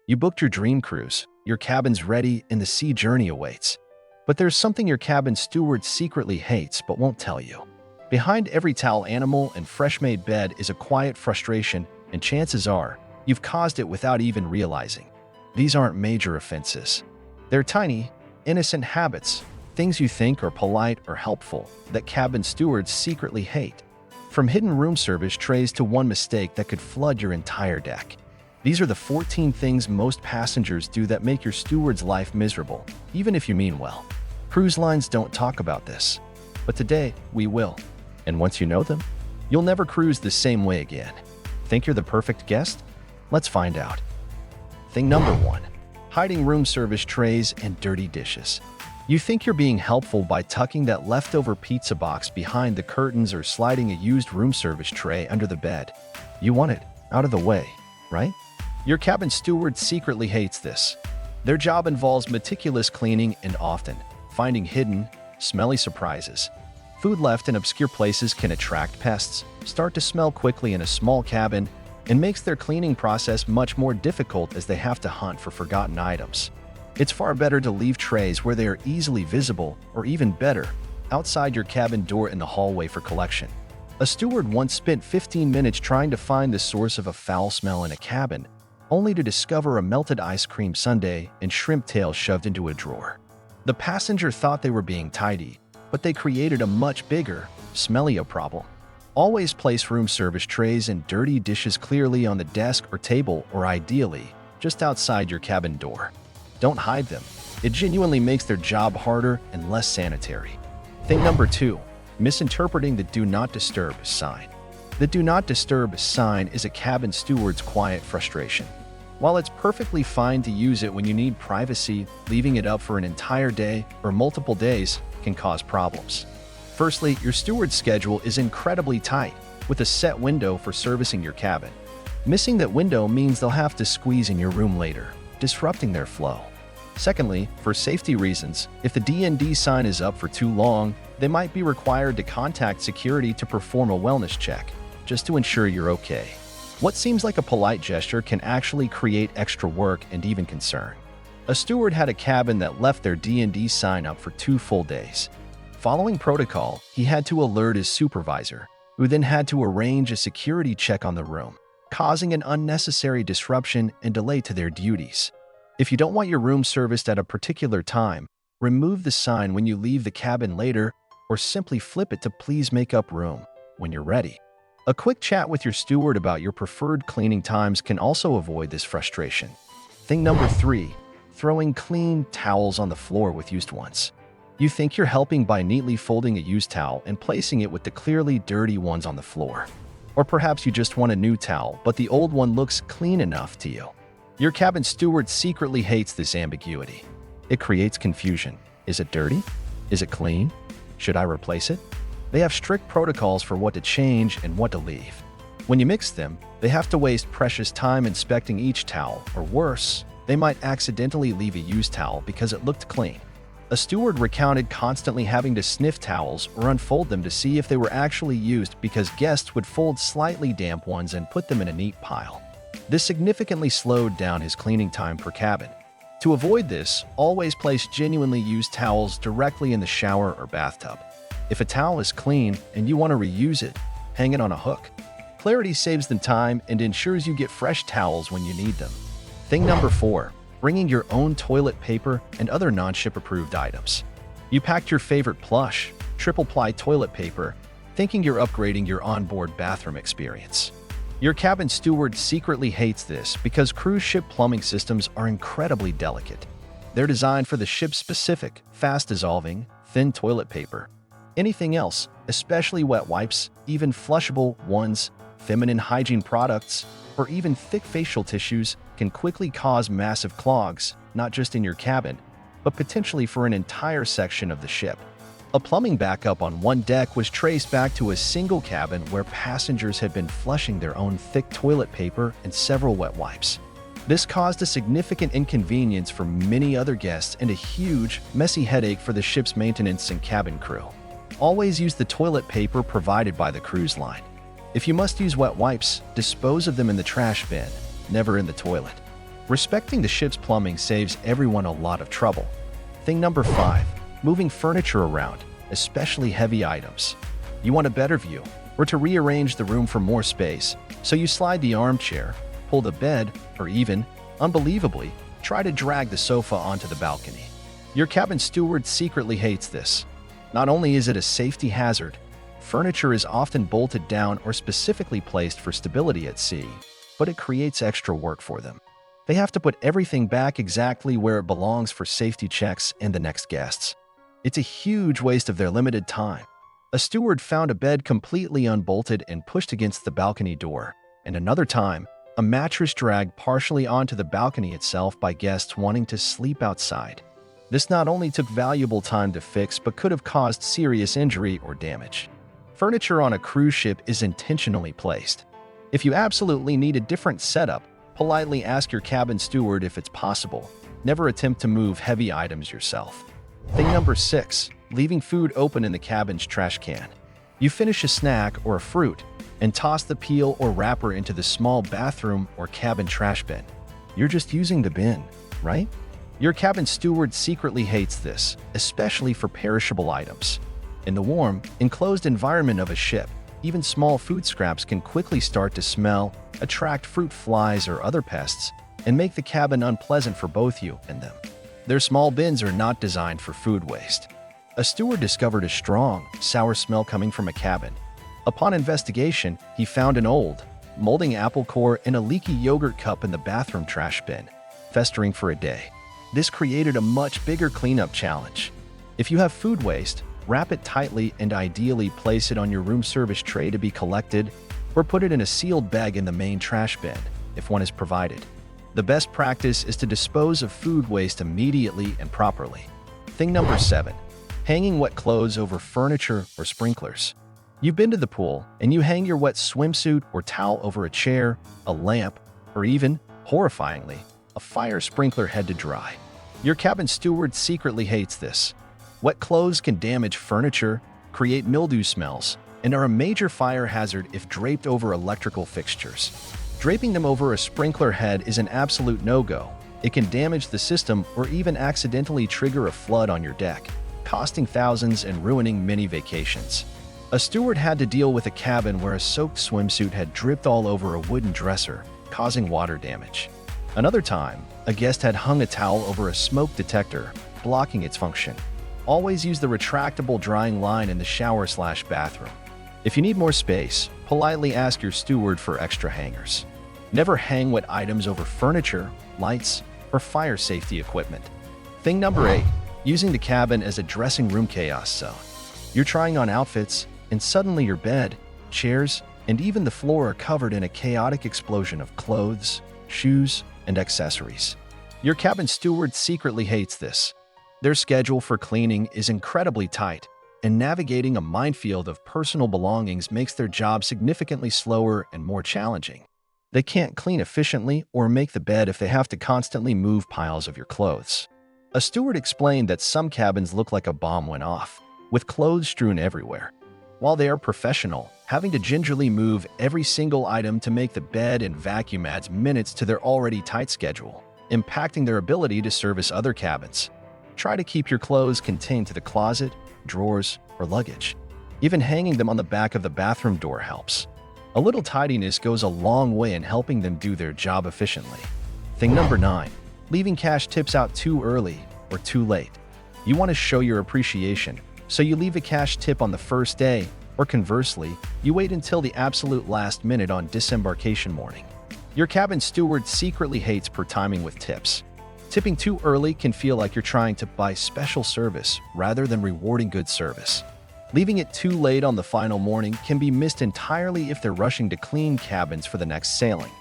You booked your dream cruise, your cabin's ready, and the sea journey awaits. But there's something your cabin steward secretly hates but won't tell you. Behind every towel animal and fresh-made bed is a quiet frustration, and chances are, you've caused it without even realizing. These aren't major offenses. They're tiny, innocent habits, things you think are polite or helpful, that cabin stewards secretly hate. From hidden room service trays to one mistake that could flood your entire deck. These are the 14 things most passengers do that make your steward's life miserable, even if you mean well. Cruise lines don't talk about this, but today we will. And once you know them, you'll never cruise the same way again. Think you're the perfect guest? Let's find out. Thing number 1. Hiding room service trays and dirty dishes. You think you're being helpful by tucking that leftover pizza box behind the curtains or sliding a used room service tray under the bed. You want it out of the way, right? Your cabin steward secretly hates this. Their job involves meticulous cleaning and often finding hidden, smelly surprises. Food left in obscure places can attract pests, start to smell quickly in a small cabin, and makes their cleaning process much more difficult as they have to hunt for forgotten items. It's far better to leave trays where they are easily visible, or even better, outside your cabin door in the hallway for collection. A steward once spent 15 minutes trying to find the source of a foul smell in a cabin, only to discover a melted ice cream sundae and shrimp tail shoved into a drawer. The passenger thought they were being tidy, but they created a much bigger, smellier problem. Always place room service trays and dirty dishes clearly on the desk or table, or ideally, just outside your cabin door. Don't hide them. It genuinely makes their job harder and less sanitary. Thing number 2. Misinterpreting the Do Not Disturb sign. The Do Not Disturb sign is a cabin steward's quiet frustration. While it's perfectly fine to use it when you need privacy, leaving it up for an entire day or multiple days can cause problems. Firstly, your steward's schedule is incredibly tight, with a set window for servicing your cabin. Missing that window means they'll have to squeeze in your room later, disrupting their flow. Secondly, for safety reasons, if the D&D sign is up for too long, they might be required to contact security to perform a wellness check, just to ensure you're okay. What seems like a polite gesture can actually create extra work and even concern. A steward had a cabin that left their D&D sign up for 2 full days. Following protocol, he had to alert his supervisor, who then had to arrange a security check on the room, causing an unnecessary disruption and delay to their duties. If you don't want your room serviced at a particular time, remove the sign when you leave the cabin later, or simply flip it to "Please make up room" when you're ready. A quick chat with your steward about your preferred cleaning times can also avoid this frustration. Thing number 3. Throwing clean towels on the floor with used ones. You think you're helping by neatly folding a used towel and placing it with the clearly dirty ones on the floor. Or perhaps you just want a new towel, but the old one looks clean enough to you. Your cabin steward secretly hates this ambiguity. It creates confusion. Is it dirty? Is it clean? Should I replace it? They have strict protocols for what to change and what to leave. When you mix them, they have to waste precious time inspecting each towel, or worse, they might accidentally leave a used towel because it looked clean. A steward recounted constantly having to sniff towels or unfold them to see if they were actually used because guests would fold slightly damp ones and put them in a neat pile. This significantly slowed down his cleaning time per cabin. To avoid this, always place genuinely used towels directly in the shower or bathtub. If a towel is clean and you want to reuse it, hang it on a hook. Clarity saves them time and ensures you get fresh towels when you need them. Thing number 4. Bringing your own toilet paper and other non-ship approved items. You packed your favorite plush, triple-ply toilet paper, thinking you're upgrading your onboard bathroom experience. Your cabin steward secretly hates this because cruise ship plumbing systems are incredibly delicate. They're designed for the ship's specific, fast-dissolving, thin toilet paper. Anything else, especially wet wipes, even flushable ones, feminine hygiene products, or even thick facial tissues can quickly cause massive clogs, not just in your cabin, but potentially for an entire section of the ship. A plumbing backup on one deck was traced back to a single cabin where passengers had been flushing their own thick toilet paper and several wet wipes. This caused a significant inconvenience for many other guests and a huge, messy headache for the ship's maintenance and cabin crew. Always use the toilet paper provided by the cruise line. If you must use wet wipes, dispose of them in the trash bin, never in the toilet. Respecting the ship's plumbing saves everyone a lot of trouble. Thing number 5. Moving furniture around, especially heavy items. You want a better view, or to rearrange the room for more space, so you slide the armchair, pull the bed, or even, unbelievably, try to drag the sofa onto the balcony. Your cabin steward secretly hates this. Not only is it a safety hazard, furniture is often bolted down or specifically placed for stability at sea, but it creates extra work for them. They have to put everything back exactly where it belongs for safety checks and the next guests. It's a huge waste of their limited time. A steward found a bed completely unbolted and pushed against the balcony door, and another time, a mattress dragged partially onto the balcony itself by guests wanting to sleep outside. This not only took valuable time to fix but could have caused serious injury or damage. Furniture on a cruise ship is intentionally placed. If you absolutely need a different setup, politely ask your cabin steward if it's possible. Never attempt to move heavy items yourself. Thing number 6. Leaving food open in the cabin's trash can. You finish a snack or a fruit and toss the peel or wrapper into the small bathroom or cabin trash bin. You're just using the bin, right? Your cabin steward secretly hates this, especially for perishable items. In the warm, enclosed environment of a ship, even small food scraps can quickly start to smell, attract fruit flies or other pests, and make the cabin unpleasant for both you and them. Their small bins are not designed for food waste. A steward discovered a strong, sour smell coming from a cabin. Upon investigation, he found an old, molding apple core and a leaky yogurt cup in the bathroom trash bin, festering for a day. This created a much bigger cleanup challenge. If you have food waste, wrap it tightly and ideally place it on your room service tray to be collected, or put it in a sealed bag in the main trash bin, if one is provided. The best practice is to dispose of food waste immediately and properly. Thing number 7. Hanging wet clothes over furniture or sprinklers. You've been to the pool and you hang your wet swimsuit or towel over a chair, a lamp, or even, horrifyingly, a fire sprinkler head to dry. Your cabin steward secretly hates this. Wet clothes can damage furniture, create mildew smells, and are a major fire hazard if draped over electrical fixtures. Draping them over a sprinkler head is an absolute no-go. It can damage the system or even accidentally trigger a flood on your deck, costing thousands and ruining many vacations. A steward had to deal with a cabin where a soaked swimsuit had dripped all over a wooden dresser, causing water damage. Another time, a guest had hung a towel over a smoke detector, blocking its function. Always use the retractable drying line in the shower/bathroom. If you need more space, politely ask your steward for extra hangers. Never hang wet items over furniture, lights, or fire safety equipment. Thing number 8. Using the cabin as a dressing room chaos zone. You're trying on outfits, and suddenly your bed, chairs, and even the floor are covered in a chaotic explosion of clothes, shoes, and accessories. Your cabin steward secretly hates this. Their schedule for cleaning is incredibly tight, and navigating a minefield of personal belongings makes their job significantly slower and more challenging. They can't clean efficiently or make the bed if they have to constantly move piles of your clothes. A steward explained that some cabins look like a bomb went off, with clothes strewn everywhere. While they are professional, having to gingerly move every single item to make the bed and vacuum adds minutes to their already tight schedule, impacting their ability to service other cabins. Try to keep your clothes contained to the closet, drawers, or luggage. Even hanging them on the back of the bathroom door helps. A little tidiness goes a long way in helping them do their job efficiently. Thing number 9. Leaving cash tips out too early or too late. You want to show your appreciation, so you leave a cash tip on the first day, or conversely, you wait until the absolute last minute on disembarkation morning. Your cabin steward secretly hates poor timing with tips. Tipping too early can feel like you're trying to buy special service rather than rewarding good service. Leaving it too late on the final morning can be missed entirely if they're rushing to clean cabins for the next sailing.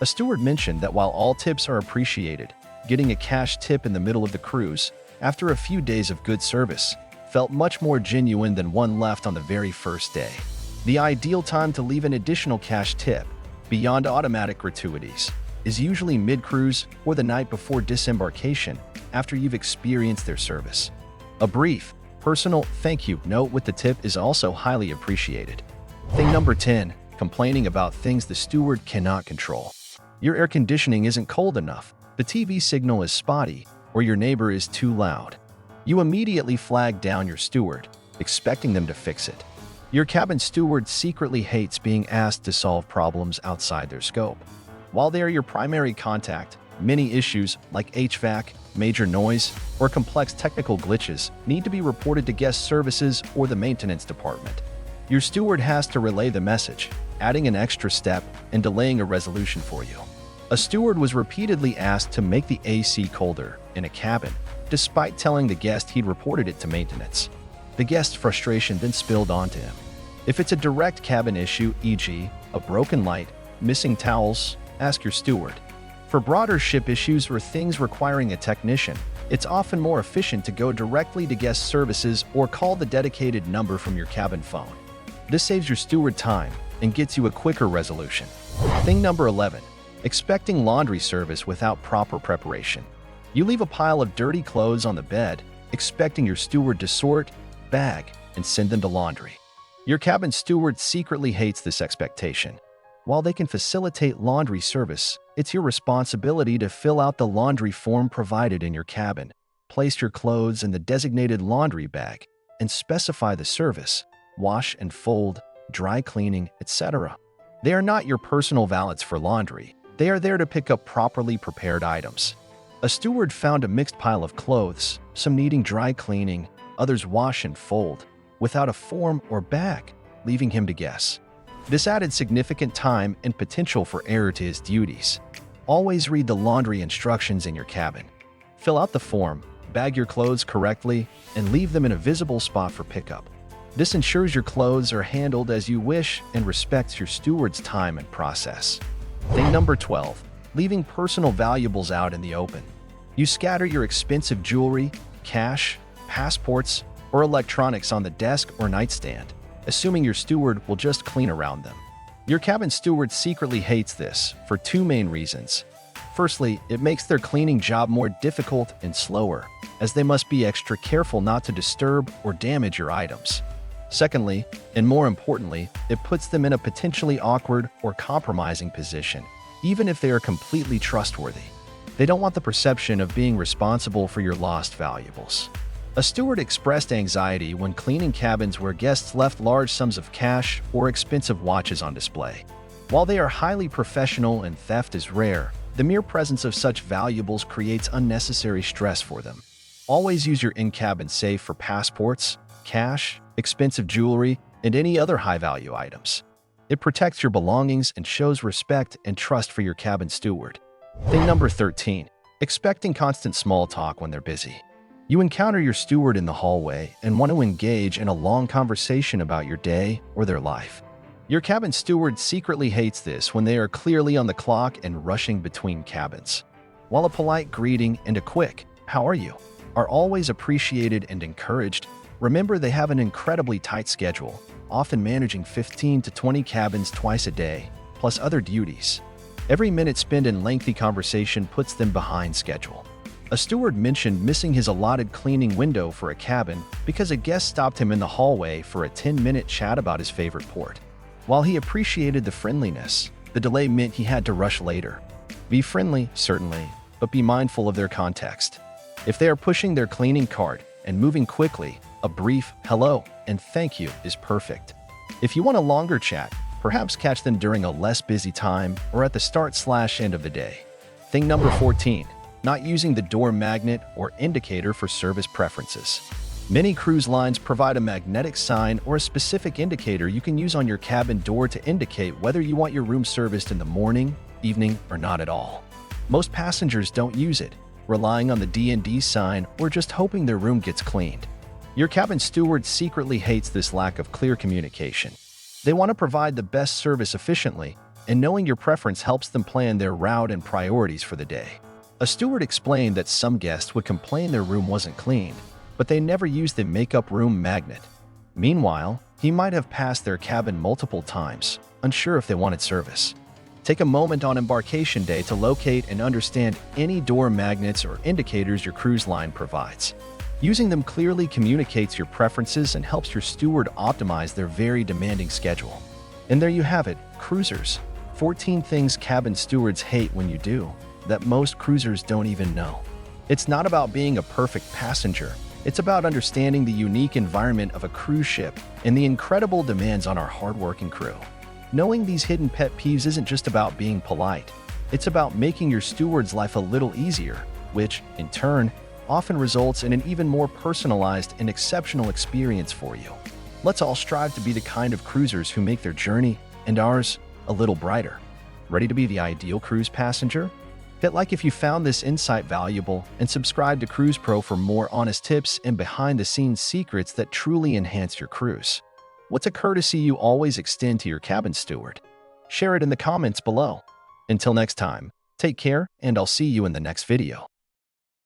A steward mentioned that while all tips are appreciated, getting a cash tip in the middle of the cruise, after a few days of good service, felt much more genuine than one left on the very first day. The ideal time to leave an additional cash tip, beyond automatic gratuities, is usually mid-cruise or the night before disembarkation after you've experienced their service. A brief, personal thank you note with the tip is also highly appreciated. Thing number 10. Complaining about things the steward cannot control. Your air conditioning isn't cold enough, the TV signal is spotty, or your neighbor is too loud. You immediately flag down your steward, expecting them to fix it. Your cabin steward secretly hates being asked to solve problems outside their scope. While they are your primary contact, many issues like HVAC, major noise, or complex technical glitches need to be reported to guest services or the maintenance department. Your steward has to relay the message, adding an extra step and delaying a resolution for you. A steward was repeatedly asked to make the AC colder in a cabin, despite telling the guest he'd reported it to maintenance. The guest's frustration then spilled onto him. If it's a direct cabin issue, e.g., a broken light, missing towels, ask your steward. For broader ship issues or things requiring a technician, it's often more efficient to go directly to guest services or call the dedicated number from your cabin phone. This saves your steward time and gets you a quicker resolution. Thing number 11. Expecting laundry service without proper preparation. You leave a pile of dirty clothes on the bed, expecting your steward to sort, bag, and send them to laundry. Your cabin steward secretly hates this expectation. While they can facilitate laundry service, it's your responsibility to fill out the laundry form provided in your cabin, place your clothes in the designated laundry bag, and specify the service: wash and fold, dry cleaning, etc. They are not your personal valets for laundry. They are there to pick up properly prepared items. A steward found a mixed pile of clothes, some needing dry cleaning, others wash and fold, without a form or bag, leaving him to guess. This added significant time and potential for error to his duties. Always read the laundry instructions in your cabin. Fill out the form, bag your clothes correctly, and leave them in a visible spot for pickup. This ensures your clothes are handled as you wish and respects your steward's time and process. Thing number 12. Leaving personal valuables out in the open. You scatter your expensive jewelry, cash, passports, or electronics on the desk or nightstand, assuming your steward will just clean around them. Your cabin steward secretly hates this for two main reasons. Firstly, it makes their cleaning job more difficult and slower, as they must be extra careful not to disturb or damage your items. Secondly, and more importantly, it puts them in a potentially awkward or compromising position, even if they are completely trustworthy. They don't want the perception of being responsible for your lost valuables. A steward expressed anxiety when cleaning cabins where guests left large sums of cash or expensive watches on display. While they are highly professional and theft is rare, the mere presence of such valuables creates unnecessary stress for them. Always use your in-cabin safe for passports, cash, expensive jewelry, and any other high-value items. It protects your belongings and shows respect and trust for your cabin steward. Thing number 13. Expecting constant small talk when they're busy. You encounter your steward in the hallway and want to engage in a long conversation about your day or their life. Your cabin steward secretly hates this when they are clearly on the clock and rushing between cabins. While a polite greeting and a quick "How are you?" are always appreciated and encouraged, remember they have an incredibly tight schedule, often managing 15 to 20 cabins twice a day, plus other duties. Every minute spent in lengthy conversation puts them behind schedule. A steward mentioned missing his allotted cleaning window for a cabin because a guest stopped him in the hallway for a 10-minute chat about his favorite port. While he appreciated the friendliness, the delay meant he had to rush later. Be friendly, certainly, but be mindful of their context. If they are pushing their cleaning cart and moving quickly, a brief hello and thank you is perfect. If you want a longer chat, perhaps catch them during a less busy time or at the start/end of the day. Thing number 14. Not using the door magnet or indicator for service preferences. Many cruise lines provide a magnetic sign or a specific indicator you can use on your cabin door to indicate whether you want your room serviced in the morning, evening, or not at all. Most passengers don't use it, relying on the D&D sign or just hoping their room gets cleaned. Your cabin steward secretly hates this lack of clear communication. They want to provide the best service efficiently, and knowing your preference helps them plan their route and priorities for the day. A steward explained that some guests would complain their room wasn't cleaned, but they never used the makeup room magnet. Meanwhile, he might have passed their cabin multiple times, unsure if they wanted service. Take a moment on embarkation day to locate and understand any door magnets or indicators your cruise line provides. Using them clearly communicates your preferences and helps your steward optimize their very demanding schedule. And there you have it, cruisers. 14 things cabin stewards hate when you do. that most cruisers don't even know. It's not about being a perfect passenger. It's about understanding the unique environment of a cruise ship and the incredible demands on our hardworking crew. Knowing these hidden pet peeves isn't just about being polite. It's about making your steward's life a little easier, which, in turn, often results in an even more personalized and exceptional experience for you. Let's all strive to be the kind of cruisers who make their journey, and ours, a little brighter. Ready to be the ideal cruise passenger? Hit like if you found this insight valuable, and subscribe to Cruise Pro for more honest tips and behind-the-scenes secrets that truly enhance your cruise. What's a courtesy you always extend to your cabin steward? Share it in the comments below. Until next time, take care, and I'll see you in the next video.